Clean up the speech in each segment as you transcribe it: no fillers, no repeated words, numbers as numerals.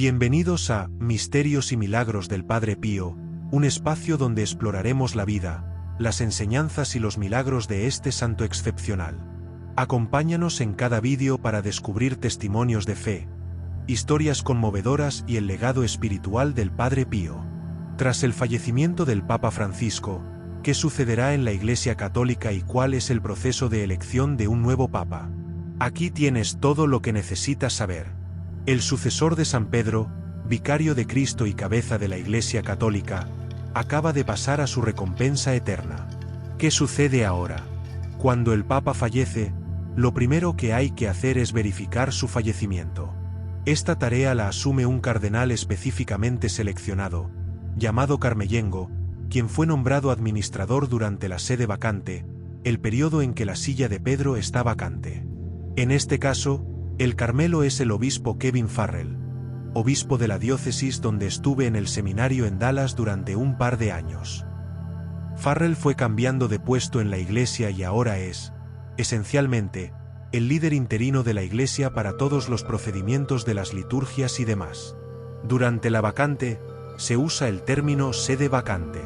Bienvenidos a Misterios y Milagros del Padre Pío, un espacio donde exploraremos la vida, las enseñanzas y los milagros de este santo excepcional. Acompáñanos en cada vídeo para descubrir testimonios de fe, historias conmovedoras y el legado espiritual del Padre Pío. Tras el fallecimiento del Papa Francisco, ¿qué sucederá en la Iglesia Católica y cuál es el proceso de elección de un nuevo Papa? Aquí tienes todo lo que necesitas saber. El sucesor de San Pedro, vicario de Cristo y cabeza de la Iglesia Católica, acaba de pasar a su recompensa eterna. ¿Qué sucede ahora? Cuando el Papa fallece, lo primero que hay que hacer es verificar su fallecimiento. Esta tarea la asume un cardenal específicamente seleccionado, llamado Carmellengo, quien fue nombrado administrador durante la sede vacante, el periodo en que la silla de Pedro está vacante. En este caso, el Carmelo es el obispo Kevin Farrell, obispo de la diócesis donde estuve en el seminario en Dallas durante un par de años. Farrell fue cambiando de puesto en la iglesia y ahora es, esencialmente, el líder interino de la iglesia para todos los procedimientos de las liturgias y demás. Durante la vacante, se usa el término sede vacante.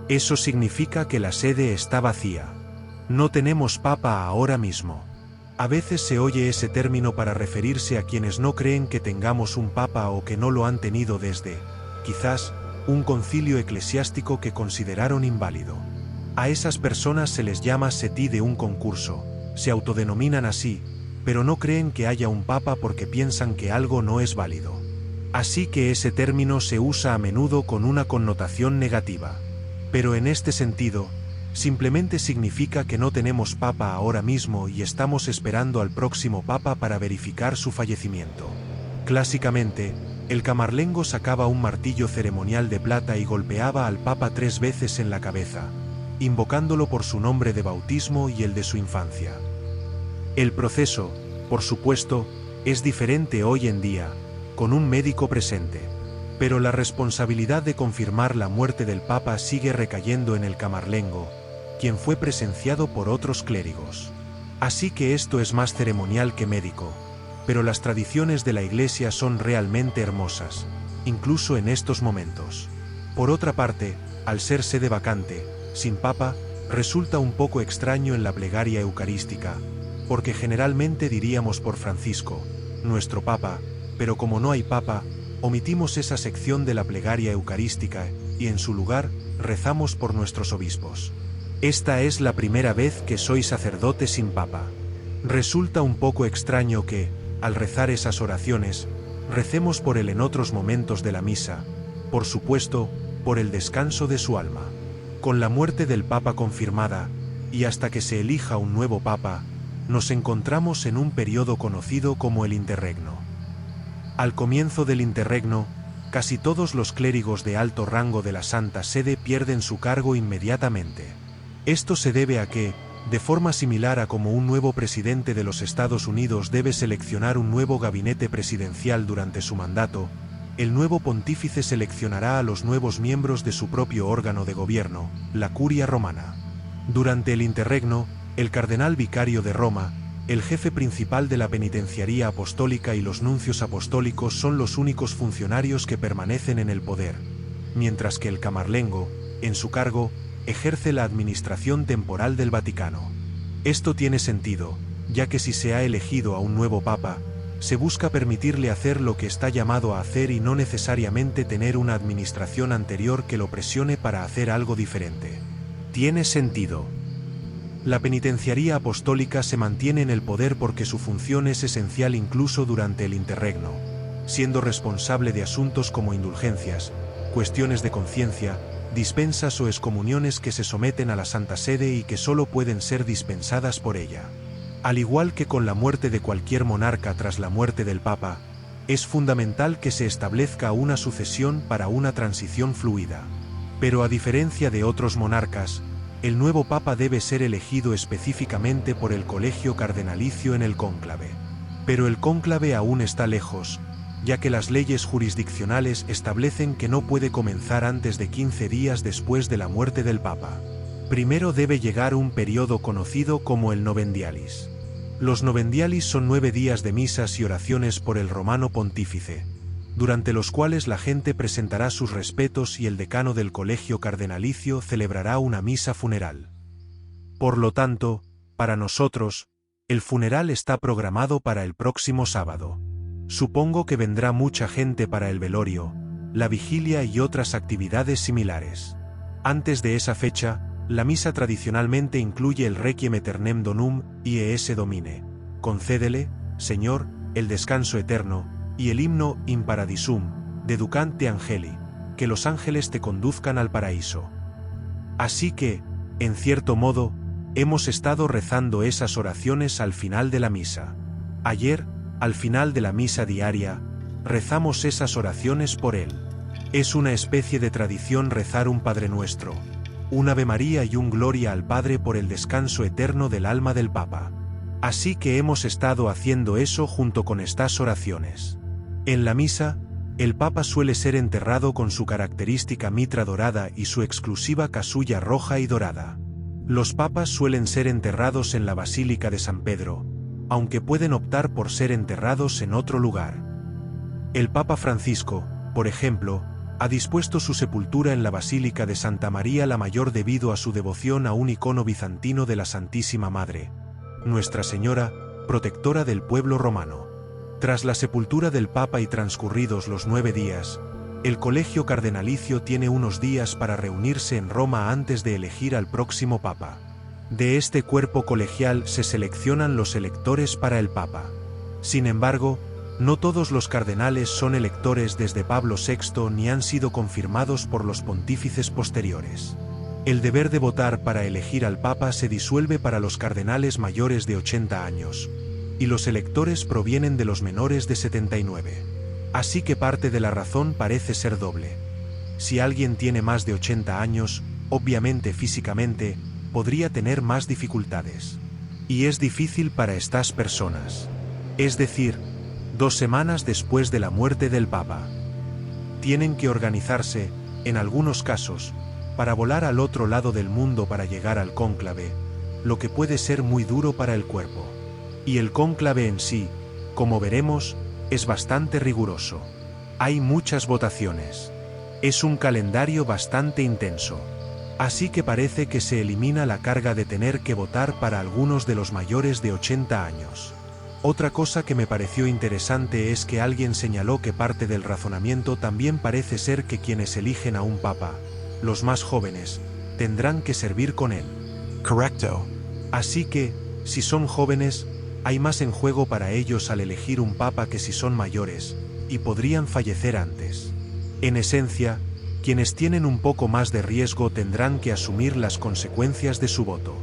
Eso significa que la sede está vacía. No tenemos papa ahora mismo. A veces se oye ese término para referirse a quienes no creen que tengamos un papa o que no lo han tenido desde, quizás, un concilio eclesiástico que consideraron inválido. A esas personas se les llama setí de un concurso, se autodenominan así, pero no creen que haya un papa porque piensan que algo no es válido. Así que ese término se usa a menudo con una connotación negativa. Pero en este sentido, simplemente significa que no tenemos papa ahora mismo y estamos esperando al próximo papa para verificar su fallecimiento. Clásicamente, el camarlengo sacaba un martillo ceremonial de plata y golpeaba al papa 3 veces en la cabeza, invocándolo por su nombre de bautismo y el de su infancia. El proceso, por supuesto, es diferente hoy en día, con un médico presente. Pero la responsabilidad de confirmar la muerte del papa sigue recayendo en el camarlengo, quien fue presenciado por otros clérigos. Así que esto es más ceremonial que médico, pero las tradiciones de la Iglesia son realmente hermosas, incluso en estos momentos. Por otra parte, al ser sede vacante, sin papa, resulta un poco extraño en la plegaria eucarística, porque generalmente diríamos por Francisco, nuestro papa, pero como no hay papa, omitimos esa sección de la plegaria eucarística y en su lugar, rezamos por nuestros obispos. Esta es la primera vez que soy sacerdote sin papa. Resulta un poco extraño que, al rezar esas oraciones, recemos por él en otros momentos de la misa, por supuesto, por el descanso de su alma. Con la muerte del papa confirmada, y hasta que se elija un nuevo papa, nos encontramos en un periodo conocido como el interregno. Al comienzo del interregno, casi todos los clérigos de alto rango de la Santa Sede pierden su cargo inmediatamente. Esto se debe a que, de forma similar a como un nuevo presidente de los Estados Unidos debe seleccionar un nuevo gabinete presidencial durante su mandato, el nuevo pontífice seleccionará a los nuevos miembros de su propio órgano de gobierno, la Curia Romana. Durante el interregno, el cardenal vicario de Roma, el jefe principal de la penitenciaría apostólica y los nuncios apostólicos son los únicos funcionarios que permanecen en el poder, mientras que el camarlengo, en su cargo, ejerce la administración temporal del Vaticano. Esto tiene sentido, ya que si se ha elegido a un nuevo papa, se busca permitirle hacer lo que está llamado a hacer y no necesariamente tener una administración anterior que lo presione para hacer algo diferente. Tiene sentido. La penitenciaría apostólica se mantiene en el poder porque su función es esencial incluso durante el interregno, siendo responsable de asuntos como indulgencias, cuestiones de conciencia, dispensas o excomuniones que se someten a la Santa Sede y que solo pueden ser dispensadas por ella. Al igual que con la muerte de cualquier monarca tras la muerte del Papa, es fundamental que se establezca una sucesión para una transición fluida. Pero a diferencia de otros monarcas, el nuevo Papa debe ser elegido específicamente por el colegio cardenalicio en el cónclave. Pero el cónclave aún está lejos, ya que las leyes jurisdiccionales establecen que no puede comenzar antes de 15 días después de la muerte del Papa. Primero debe llegar un periodo conocido como el novendialis. Los novendialis son 9 días de misas y oraciones por el romano pontífice, durante los cuales la gente presentará sus respetos y el decano del colegio cardenalicio celebrará una misa funeral. Por lo tanto, para nosotros, el funeral está programado para el próximo sábado. Supongo que vendrá mucha gente para el velorio, la vigilia y otras actividades similares. Antes de esa fecha, la misa tradicionalmente incluye el Requiem Aeternam Donum, IES Domine. Concédele, Señor, el descanso eterno, y el himno In Paradisum, Deducante Angeli, que los ángeles te conduzcan al paraíso. Así que, en cierto modo, hemos estado rezando esas oraciones al final de la misa. Ayer, al final de la misa diaria, rezamos esas oraciones por él. Es una especie de tradición rezar un Padre Nuestro, un Ave María y un Gloria al Padre por el descanso eterno del alma del Papa. Así que hemos estado haciendo eso junto con estas oraciones. En la misa, el Papa suele ser enterrado con su característica mitra dorada y su exclusiva casulla roja y dorada. Los papas suelen ser enterrados en la Basílica de San Pedro, aunque pueden optar por ser enterrados en otro lugar. El Papa Francisco, por ejemplo, ha dispuesto su sepultura en la Basílica de Santa María la Mayor debido a su devoción a un icono bizantino de la Santísima Madre, Nuestra Señora, protectora del pueblo romano. Tras la sepultura del Papa y transcurridos los 9 días, el colegio cardenalicio tiene unos días para reunirse en Roma antes de elegir al próximo Papa. De este cuerpo colegial se seleccionan los electores para el Papa. Sin embargo, no todos los cardenales son electores desde Pablo VI ni han sido confirmados por los pontífices posteriores. El deber de votar para elegir al Papa se disuelve para los cardenales mayores de 80 años, y los electores provienen de los menores de 79. Así que parte de la razón parece ser doble. Si alguien tiene más de 80 años, obviamente físicamente, podría tener más dificultades. Y es difícil para estas personas. Es decir, 2 semanas después de la muerte del Papa. Tienen que organizarse, en algunos casos, para volar al otro lado del mundo para llegar al cónclave, lo que puede ser muy duro para el cuerpo. Y el cónclave en sí, como veremos, es bastante riguroso. Hay muchas votaciones. Es un calendario bastante intenso. Así que parece que se elimina la carga de tener que votar para algunos de los mayores de 80 años. Otra cosa que me pareció interesante es que alguien señaló que parte del razonamiento también parece ser que quienes eligen a un papa, los más jóvenes, tendrán que servir con él. Correcto. Así que, si son jóvenes, hay más en juego para ellos al elegir un papa que si son mayores, y podrían fallecer antes. En esencia, quienes tienen un poco más de riesgo tendrán que asumir las consecuencias de su voto.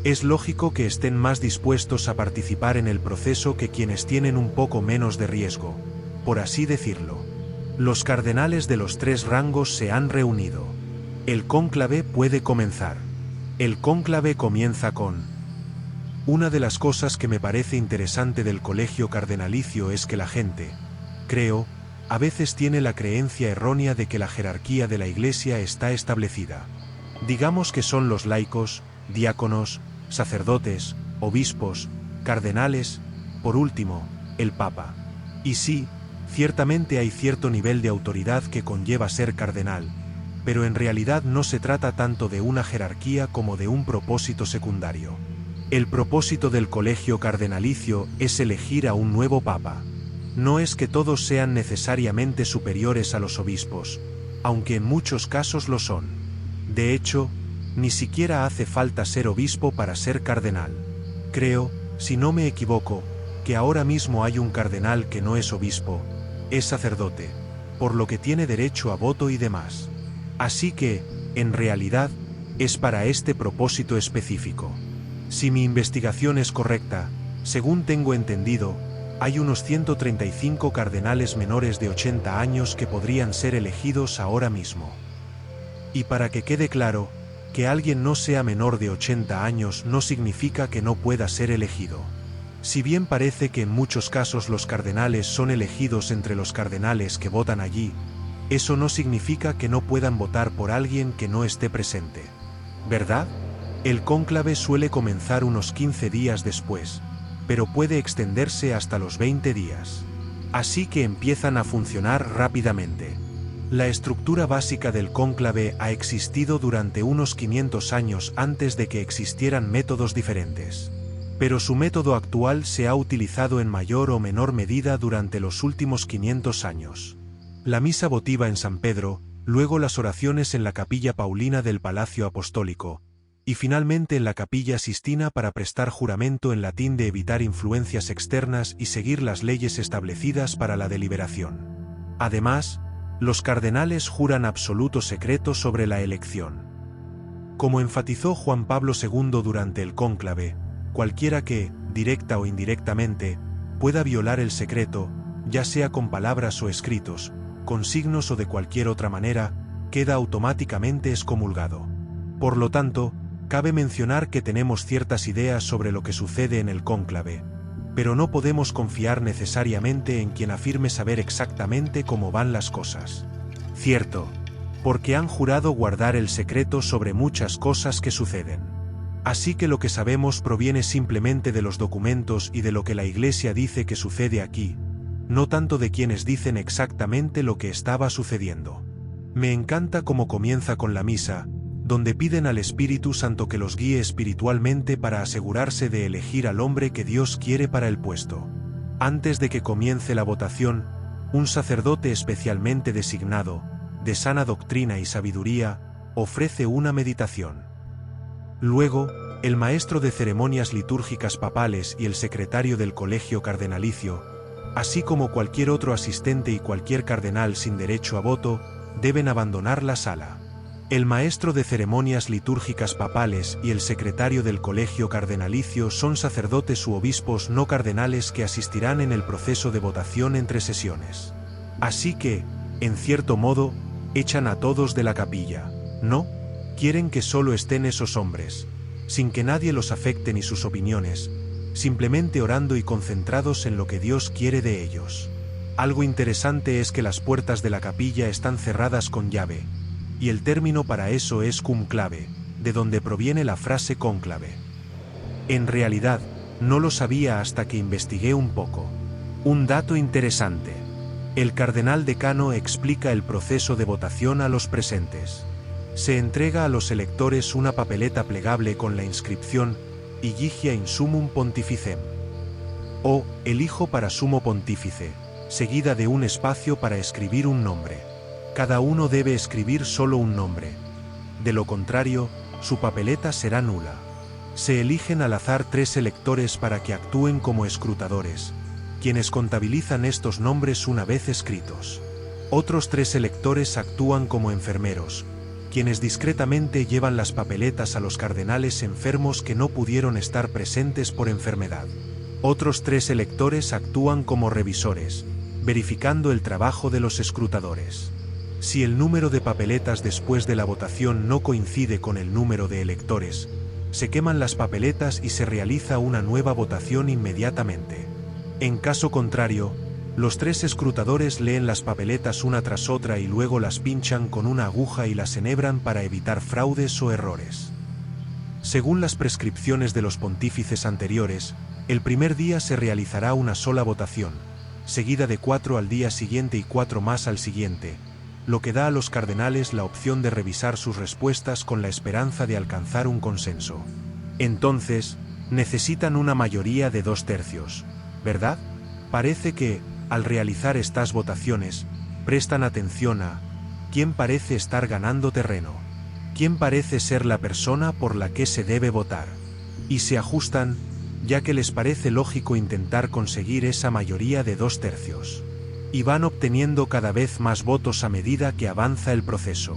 Es lógico que estén más dispuestos a participar en el proceso que quienes tienen un poco menos de riesgo, por así decirlo. Los cardenales de los 3 rangos se han reunido. El cónclave puede comenzar. El cónclave comienza con: una de las cosas que me parece interesante del colegio cardenalicio es que la gente, creo, a veces tiene la creencia errónea de que la jerarquía de la Iglesia está establecida. Digamos que son los laicos, diáconos, sacerdotes, obispos, cardenales, por último, el Papa. Y sí, ciertamente hay cierto nivel de autoridad que conlleva ser cardenal, pero en realidad no se trata tanto de una jerarquía como de un propósito secundario. El propósito del colegio cardenalicio es elegir a un nuevo Papa. No es que todos sean necesariamente superiores a los obispos, aunque en muchos casos lo son. De hecho, ni siquiera hace falta ser obispo para ser cardenal. Creo, si no me equivoco, que ahora mismo hay un cardenal que no es obispo, es sacerdote, por lo que tiene derecho a voto y demás. Así que, en realidad, es para este propósito específico. Si mi investigación es correcta, según tengo entendido, hay unos 135 cardenales menores de 80 años que podrían ser elegidos ahora mismo. Y para que quede claro, que alguien no sea menor de 80 años no significa que no pueda ser elegido. Si bien parece que en muchos casos los cardenales son elegidos entre los cardenales que votan allí, eso no significa que no puedan votar por alguien que no esté presente. ¿Verdad? El cónclave suele comenzar unos 15 días después, pero puede extenderse hasta los 20 días. Así que empiezan a funcionar rápidamente. La estructura básica del cónclave ha existido durante unos 500 años antes de que existieran métodos diferentes. Pero su método actual se ha utilizado en mayor o menor medida durante los últimos 500 años. La misa votiva en San Pedro, luego las oraciones en la capilla paulina del Palacio Apostólico, y finalmente en la capilla Sistina para prestar juramento en latín de evitar influencias externas y seguir las leyes establecidas para la deliberación. Además, los cardenales juran absoluto secreto sobre la elección. Como enfatizó Juan Pablo II durante el cónclave, cualquiera que, directa o indirectamente, pueda violar el secreto, ya sea con palabras o escritos, con signos o de cualquier otra manera, queda automáticamente excomulgado. Por lo tanto, cabe mencionar que tenemos ciertas ideas sobre lo que sucede en el cónclave, pero no podemos confiar necesariamente en quien afirme saber exactamente cómo van las cosas. Cierto, porque han jurado guardar el secreto sobre muchas cosas que suceden. Así que lo que sabemos proviene simplemente de los documentos y de lo que la Iglesia dice que sucede aquí, no tanto de quienes dicen exactamente lo que estaba sucediendo. Me encanta cómo comienza con la misa, donde piden al Espíritu Santo que los guíe espiritualmente para asegurarse de elegir al hombre que Dios quiere para el puesto. Antes de que comience la votación, un sacerdote especialmente designado, de sana doctrina y sabiduría, ofrece una meditación. Luego, el maestro de ceremonias litúrgicas papales y el secretario del colegio cardenalicio, así como cualquier otro asistente y cualquier cardenal sin derecho a voto, deben abandonar la sala. El maestro de ceremonias litúrgicas papales y el secretario del colegio cardenalicio son sacerdotes u obispos no cardenales que asistirán en el proceso de votación entre sesiones. Así que, en cierto modo, echan a todos de la capilla, ¿no? Quieren que solo estén esos hombres, sin que nadie los afecte ni sus opiniones, simplemente orando y concentrados en lo que Dios quiere de ellos. Algo interesante es que las puertas de la capilla están cerradas con llave, y el término para eso es cum clave, de donde proviene la frase cónclave. En realidad, no lo sabía hasta que investigué un poco. Un dato interesante. El cardenal decano explica el proceso de votación a los presentes. Se entrega a los electores una papeleta plegable con la inscripción Igigia in sumum pontificem, o elijo para sumo pontífice, seguida de un espacio para escribir un nombre. Cada uno debe escribir solo un nombre. De lo contrario, su papeleta será nula. Se eligen al azar 3 electores para que actúen como escrutadores, quienes contabilizan estos nombres una vez escritos. Otros 3 electores actúan como enfermeros, quienes discretamente llevan las papeletas a los cardenales enfermos que no pudieron estar presentes por enfermedad. Otros 3 electores actúan como revisores, verificando el trabajo de los escrutadores. Si el número de papeletas después de la votación no coincide con el número de electores, se queman las papeletas y se realiza una nueva votación inmediatamente. En caso contrario, los 3 escrutadores leen las papeletas una tras otra y luego las pinchan con una aguja y las enhebran para evitar fraudes o errores. Según las prescripciones de los pontífices anteriores, el primer día se realizará una sola votación, seguida de 4 al día siguiente y 4 más al siguiente, lo que da a los cardenales la opción de revisar sus respuestas con la esperanza de alcanzar un consenso. Entonces, necesitan una mayoría de 2/3, ¿verdad? Parece que, al realizar estas votaciones, prestan atención a quién parece estar ganando terreno, quién parece ser la persona por la que se debe votar, y se ajustan, ya que les parece lógico intentar conseguir esa mayoría de 2/3. Y van obteniendo cada vez más votos a medida que avanza el proceso.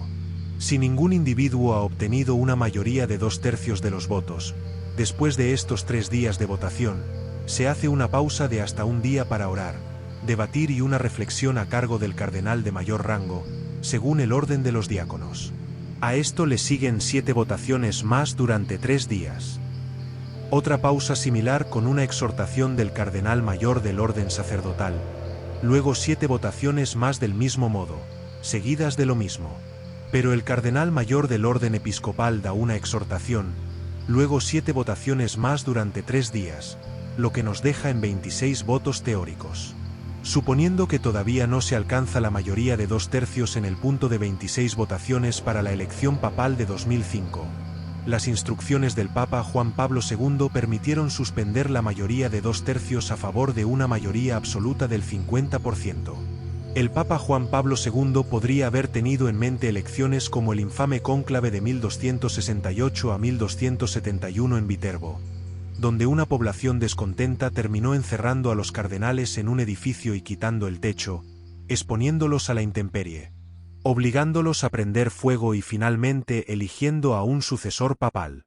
Si ningún individuo ha obtenido una mayoría de 2/3 de los votos, después de estos 3 días de votación, se hace una pausa de hasta un día para orar, debatir y una reflexión a cargo del cardenal de mayor rango, según el orden de los diáconos. A esto le siguen 7 votaciones más durante 3 días. Otra pausa similar con una exhortación del cardenal mayor del orden sacerdotal. Luego 7 votaciones más del mismo modo, seguidas de lo mismo. Pero el cardenal mayor del orden episcopal da una exhortación, luego 7 votaciones más durante 3 días, lo que nos deja en 26 votos teóricos. Suponiendo que todavía no se alcanza la mayoría de 2/3 en el punto de 26 votaciones para la elección papal de 2005. Las instrucciones del Papa Juan Pablo II permitieron suspender la mayoría de 2/3 a favor de una mayoría absoluta del 50%. El Papa Juan Pablo II podría haber tenido en mente elecciones como el infame cónclave de 1268 a 1271 en Viterbo, donde una población descontenta terminó encerrando a los cardenales en un edificio y quitando el techo, exponiéndolos a la intemperie, obligándolos a prender fuego y finalmente eligiendo a un sucesor papal.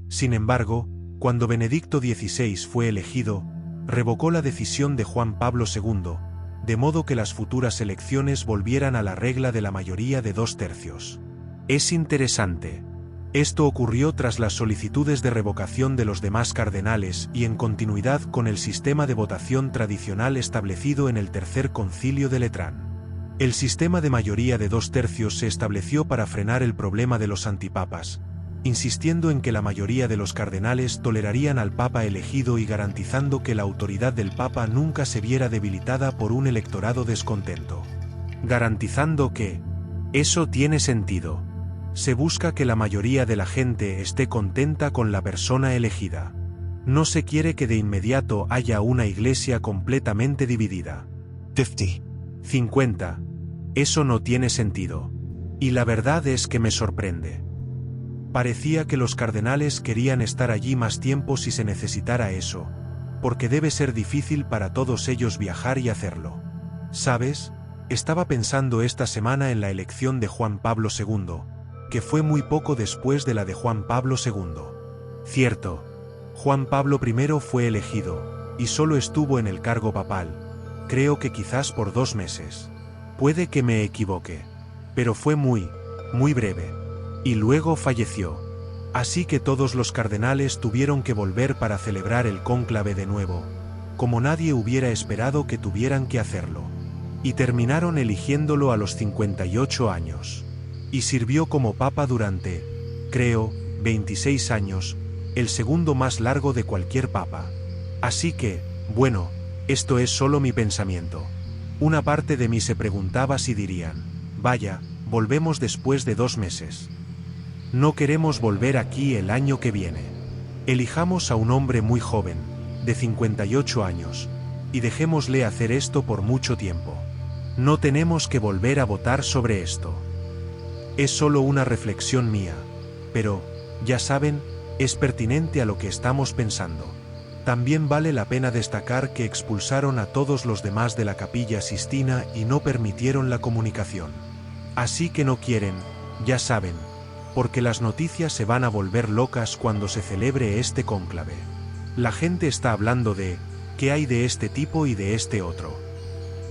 Sin embargo, cuando Benedicto XVI fue elegido, revocó la decisión de Juan Pablo II, de modo que las futuras elecciones volvieran a la regla de la mayoría de 2/3. Es interesante. Esto ocurrió tras las solicitudes de revocación de los demás cardenales y en continuidad con el sistema de votación tradicional establecido en el Tercer Concilio de Letrán. El sistema de mayoría de 2/3 se estableció para frenar el problema de los antipapas, insistiendo en que la mayoría de los cardenales tolerarían al Papa elegido y garantizando que la autoridad del Papa nunca se viera debilitada por un electorado descontento. Garantizando que, eso tiene sentido, se busca que la mayoría de la gente esté contenta con la persona elegida. No se quiere que de inmediato haya una iglesia completamente dividida. 50. Eso no tiene sentido. Y la verdad es que me sorprende. Parecía que los cardenales querían estar allí más tiempo si se necesitara eso, porque debe ser difícil para todos ellos viajar y hacerlo. ¿Sabes? Estaba pensando esta semana en la elección de Juan Pablo II, que fue muy poco después de la de Juan Pablo II. Cierto, Juan Pablo I fue elegido, y solo estuvo en el cargo papal, creo que quizás por 2 meses. Puede que me equivoque, pero fue muy breve. Y luego falleció. Así que todos los cardenales tuvieron que volver para celebrar el cónclave de nuevo, como nadie hubiera esperado que tuvieran que hacerlo. Y terminaron eligiéndolo a los 58 años. Y sirvió como papa durante, creo, 26 años, el segundo más largo de cualquier papa. Así que, bueno, esto es solo mi pensamiento. Una parte de mí se preguntaba si dirían, vaya, volvemos después de 2 meses. No queremos volver aquí el año que viene. Elijamos a un hombre muy joven, de 58 años, y dejémosle hacer esto por mucho tiempo. No tenemos que volver a votar sobre esto. Es solo una reflexión mía, pero, ya saben, es pertinente a lo que estamos pensando. También vale la pena destacar que expulsaron a todos los demás de la Capilla Sistina y no permitieron la comunicación. Así que no quieren, ya saben, porque las noticias se van a volver locas cuando se celebre este cónclave. La gente está hablando de, ¿qué hay de este tipo y de este otro?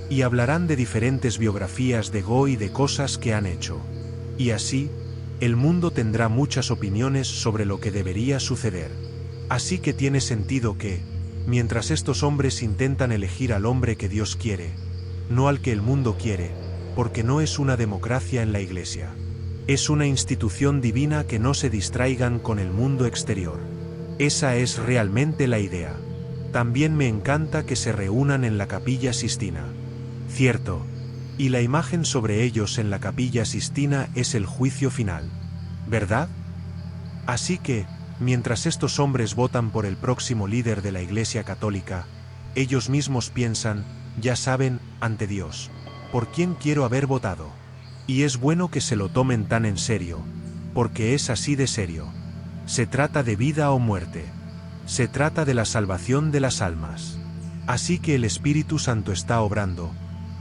Y hablarán de diferentes biografías de Go y de cosas que han hecho. Y así, el mundo tendrá muchas opiniones sobre lo que debería suceder. Así que tiene sentido que, mientras estos hombres intentan elegir al hombre que Dios quiere, no al que el mundo quiere, porque no es una democracia en la Iglesia. Es una institución divina, que no se distraigan con el mundo exterior. Esa es realmente la idea. También me encanta que se reúnan en la Capilla Sistina. Cierto. Y la imagen sobre ellos en la Capilla Sistina es el juicio final. ¿Verdad? Así que, mientras estos hombres votan por el próximo líder de la Iglesia Católica, ellos mismos piensan, ya saben, ante Dios, ¿por quién quiero haber votado? Y es bueno que se lo tomen tan en serio, porque es así de serio. Se trata de vida o muerte. Se trata de la salvación de las almas. Así que el Espíritu Santo está obrando,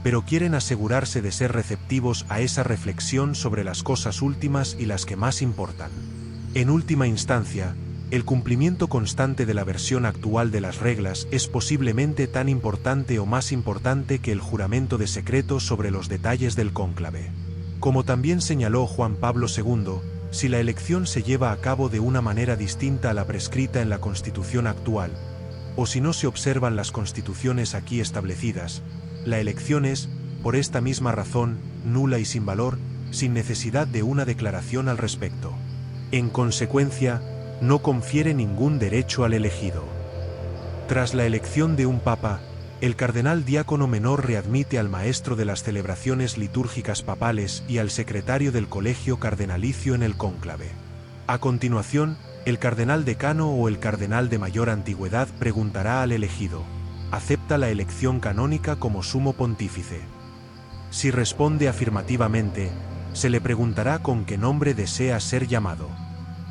pero quieren asegurarse de ser receptivos a esa reflexión sobre las cosas últimas y las que más importan. En última instancia, el cumplimiento constante de la versión actual de las reglas es posiblemente tan importante o más importante que el juramento de secreto sobre los detalles del cónclave. Como también señaló Juan Pablo II, si la elección se lleva a cabo de una manera distinta a la prescrita en la Constitución actual, o si no se observan las constituciones aquí establecidas, la elección es, por esta misma razón, nula y sin valor, sin necesidad de una declaración al respecto. En consecuencia, no confiere ningún derecho al elegido. Tras la elección de un papa, El cardenal diácono menor readmite al maestro de las celebraciones litúrgicas papales y al secretario del colegio cardenalicio en el cónclave. A continuación, el cardenal decano o el cardenal de mayor antigüedad preguntará al elegido: ¿acepta la elección canónica como sumo pontífice? Si responde afirmativamente, se le preguntará con qué nombre desea ser llamado.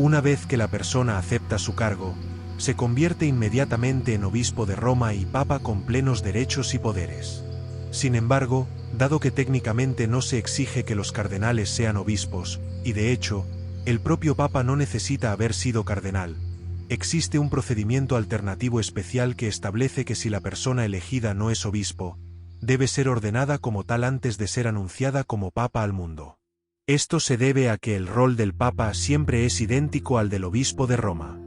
Una vez que la persona acepta su cargo, se convierte inmediatamente en obispo de Roma y papa con plenos derechos y poderes. Sin embargo, dado que técnicamente no se exige que los cardenales sean obispos, y de hecho, el propio papa no necesita haber sido cardenal, existe un procedimiento alternativo especial que establece que si la persona elegida no es obispo, debe ser ordenada como tal antes de ser anunciada como papa al mundo. Esto se debe a que el rol del papa siempre es idéntico al del obispo de Roma.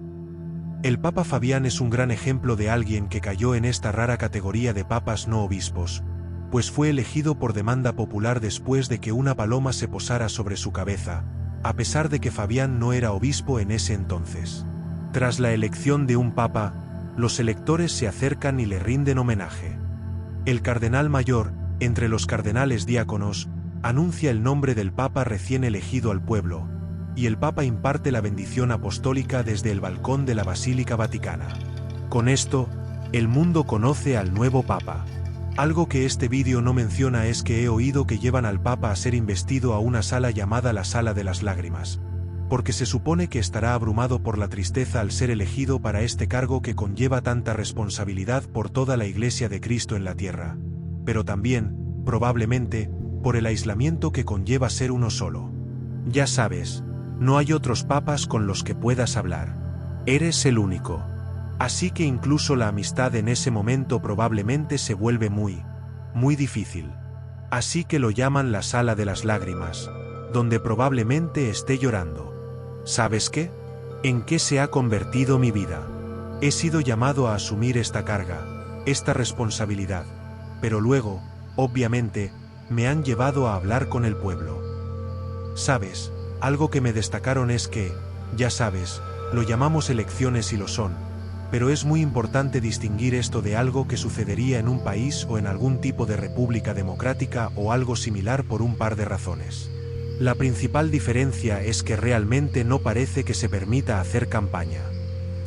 El Papa Fabián es un gran ejemplo de alguien que cayó en esta rara categoría de papas no obispos, pues fue elegido por demanda popular después de que una paloma se posara sobre su cabeza, a pesar de que Fabián no era obispo en ese entonces. Tras la elección de un papa, los electores se acercan y le rinden homenaje. El cardenal mayor, entre los cardenales diáconos, anuncia el nombre del papa recién elegido al pueblo, y el Papa imparte la bendición apostólica desde el balcón de la Basílica Vaticana. Con esto, el mundo conoce al nuevo Papa. Algo que este vídeo no menciona es que he oído que llevan al Papa a ser investido a una sala llamada la Sala de las Lágrimas, porque se supone que estará abrumado por la tristeza al ser elegido para este cargo que conlleva tanta responsabilidad por toda la Iglesia de Cristo en la tierra, pero también, probablemente, por el aislamiento que conlleva ser uno solo. Ya sabes, no hay otros papas con los que puedas hablar. Eres el único. Así que incluso la amistad en ese momento probablemente se vuelve muy difícil. Así que lo llaman la Sala de las Lágrimas, donde probablemente esté llorando. ¿Sabes qué? ¿En qué se ha convertido mi vida? He sido llamado a asumir esta carga, esta responsabilidad, pero luego, obviamente, me han llevado a hablar con el pueblo. ¿Sabes? Algo que me destacaron es que, ya sabes, lo llamamos elecciones y lo son, pero es muy importante distinguir esto de algo que sucedería en un país o en algún tipo de república democrática o algo similar por un par de razones. La principal diferencia es que realmente no parece que se permita hacer campaña.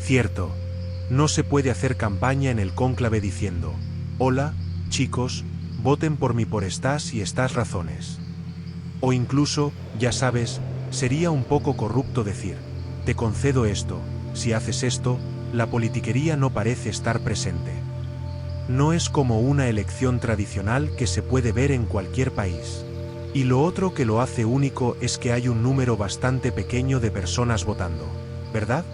Cierto, no se puede hacer campaña en el cónclave diciendo: hola, chicos, voten por mí por estas y estas razones. O incluso, ya sabes, sería un poco corrupto decir: te concedo esto, si haces esto. La politiquería no parece estar presente. No es como una elección tradicional que se puede ver en cualquier país. Y lo otro que lo hace único es que hay un número bastante pequeño de personas votando, ¿verdad?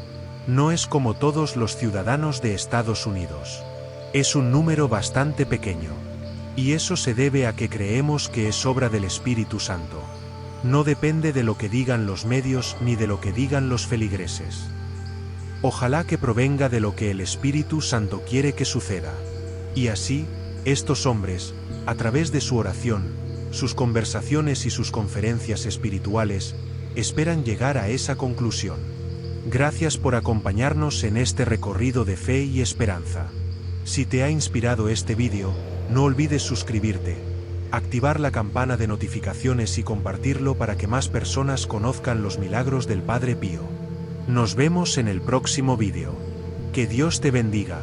No es como todos los ciudadanos de Estados Unidos. Es un número bastante pequeño. Y eso se debe a que creemos que es obra del Espíritu Santo. No depende de lo que digan los medios ni de lo que digan los feligreses. Ojalá que provenga de lo que el Espíritu Santo quiere que suceda. Y así, estos hombres, a través de su oración, sus conversaciones y sus conferencias espirituales, esperan llegar a esa conclusión. Gracias por acompañarnos en este recorrido de fe y esperanza. Si te ha inspirado este vídeo, no olvides suscribirte, activar la campana de notificaciones y compartirlo para que más personas conozcan los milagros del Padre Pío. Nos vemos en el próximo vídeo. Que Dios te bendiga.